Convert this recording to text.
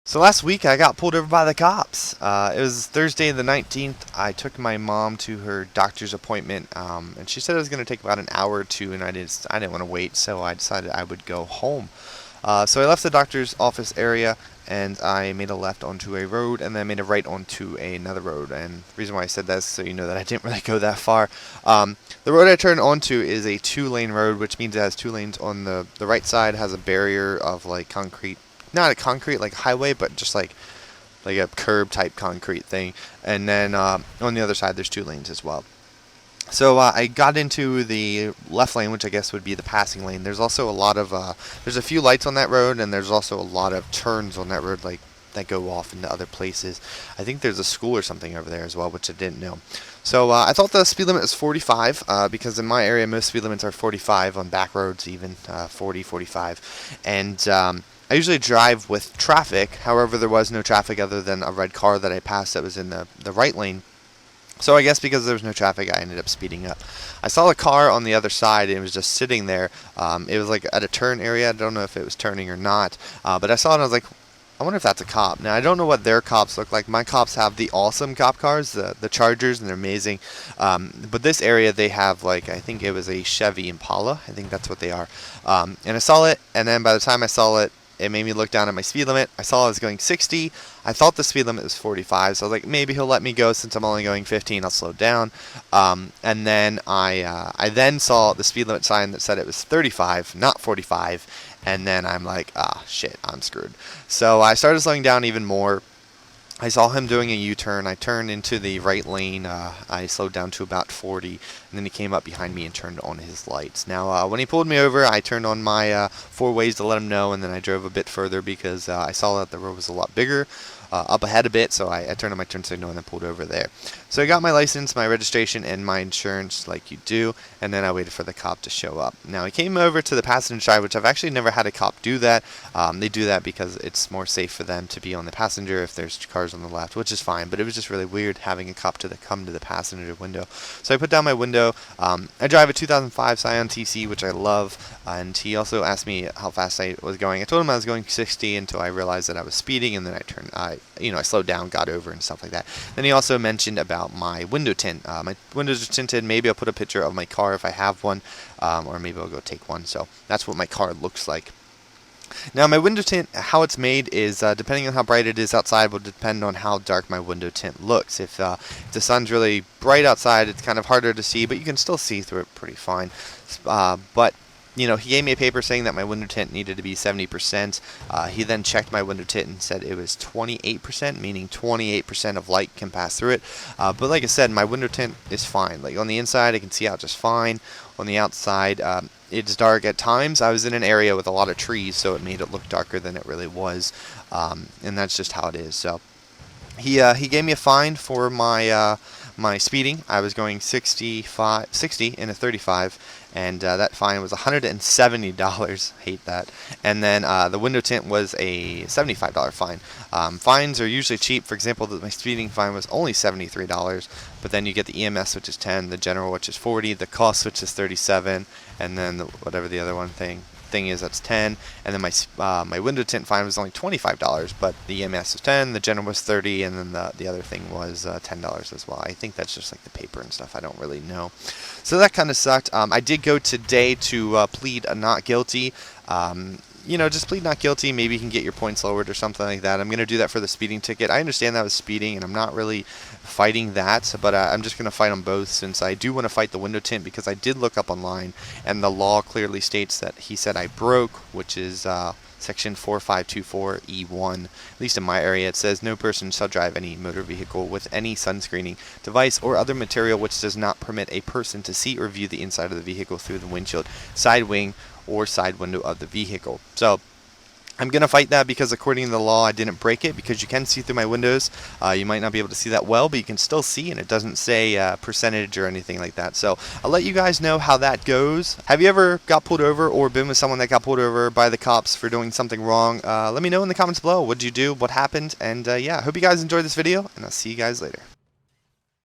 So last week I got pulled over by the cops. It was Thursday the 19th. I took my mom to her doctor's appointment, and she said it was going to take about an hour or two, and I didn't want to wait, so I decided I would go home. So I left the doctor's office area, and I made a left onto a road, and then made a right onto another road. And the reason why I said that is so you know that I didn't really go that far. The road I turned onto is a two-lane road, which means it has two lanes. On the right side has a barrier of like concrete, not a concrete like highway, but just like a curb type concrete thing. And then on the other side, there's two lanes as well. So I got into the left lane, which I guess would be the passing lane. There's also a lot of there's a few lights on that road, and there's also a lot of turns on that road, like that go off into other places. I think there's a school or something over there as well, which I didn't know. So I thought the speed limit was 45 because in my area most speed limits are 45 on back roads, even 40, 45, and I usually drive with traffic. However, there was no traffic other than a red car that I passed that was in the right lane. So I guess because there was no traffic, I ended up speeding up. I saw a car on the other side, and it was just sitting there. It was like at a turn area. I don't know if it was turning or not, but I saw it and I was like, I wonder if that's a cop. Now, I don't know what their cops look like. My cops have the awesome cop cars, the Chargers, and they're amazing. But this area, they have, like, I think it was a Chevy Impala. I think that's what they are. And I saw it, and then by the time I saw it, it made me look down at my speed limit. I saw I was going 60. I thought the speed limit was 45, so I was like, maybe he'll let me go since I'm only going 15. I'll slow down. And then I then saw the speed limit sign that said it was 35, not 45. And then I'm like, shit, I'm screwed. So I started slowing down even more. I saw him doing a U-turn. I turned into the right lane. I slowed down to about 40, and then he came up behind me and turned on his lights. Now, when he pulled me over, I turned on my four ways to let him know, and then I drove a bit further because I saw that the road was a lot bigger, up ahead a bit, so I turned on my turn signal and then pulled over there. So I got my license, my registration, and my insurance like you do, and then I waited for the cop to show up. Now, he came over to the passenger side, which I've actually never had a cop do that. They do that because it's more safe for them to be on the passenger if there's cars on the left, which is fine, but it was just really weird having a cop come to the passenger window. So I put down my window. I drive a 2005 Scion TC, which I love, and he also asked me how fast I was going. I told him I was going 60 until I realized that I was speeding, and then I slowed down, got over, and stuff like that. Then he also mentioned about my window tint. My windows are tinted. Maybe I'll put a picture of my car if I have one, or maybe I'll go take one. So that's what my car looks like. Now, my window tint, how it's made is, depending on how bright it is outside, will depend on how dark my window tint looks. If the sun's really bright outside, it's kind of harder to see, but you can still see through it pretty fine. But he gave me a paper saying that my window tint needed to be 70%. He then checked my window tint and said it was 28%, meaning 28% of light can pass through it. But like I said, my window tint is fine. Like on the inside, I can see out just fine. On the outside, it's dark at times. I was in an area with a lot of trees, so it made it look darker than it really was. And that's just how it is. So he gave me a fine for my speeding. I was going 60 in a 35, and that fine was $170. Hate that. And then the window tint was a $75 fine. Fines are usually cheap. For example, my speeding fine was only $73, but then you get the EMS, which is 10, the general, which is 40, the cost, which is 37, and then whatever the other one thing is, that's 10. And then my window tint fine was only $25, but the EMS was 10, the general was 30, and then the other thing was $10 as well. I think that's just like the paper and stuff. I don't really know. So that kind of sucked. I did go today to plead a not guilty. Just plead not guilty. Maybe you can get your points lowered or something like that. I'm going to do that for the speeding ticket. I understand that was speeding, and I'm not really fighting that, but I'm just going to fight them both since I do want to fight the window tint because I did look up online, and the law clearly states that he said I broke, which is Section 4524E1. At least in my area, it says no person shall drive any motor vehicle with any sunscreening device or other material which does not permit a person to see or view the inside of the vehicle through the windshield, side wing, or side window of the vehicle. So I'm going to fight that because according to the law, I didn't break it because you can see through my windows. You might not be able to see that well, but you can still see, and it doesn't say percentage or anything like that. So I'll let you guys know how that goes. Have you ever got pulled over or been with someone that got pulled over by the cops for doing something wrong? Let me know in the comments below. What did you do? What happened? And yeah, I hope you guys enjoyed this video, and I'll see you guys later.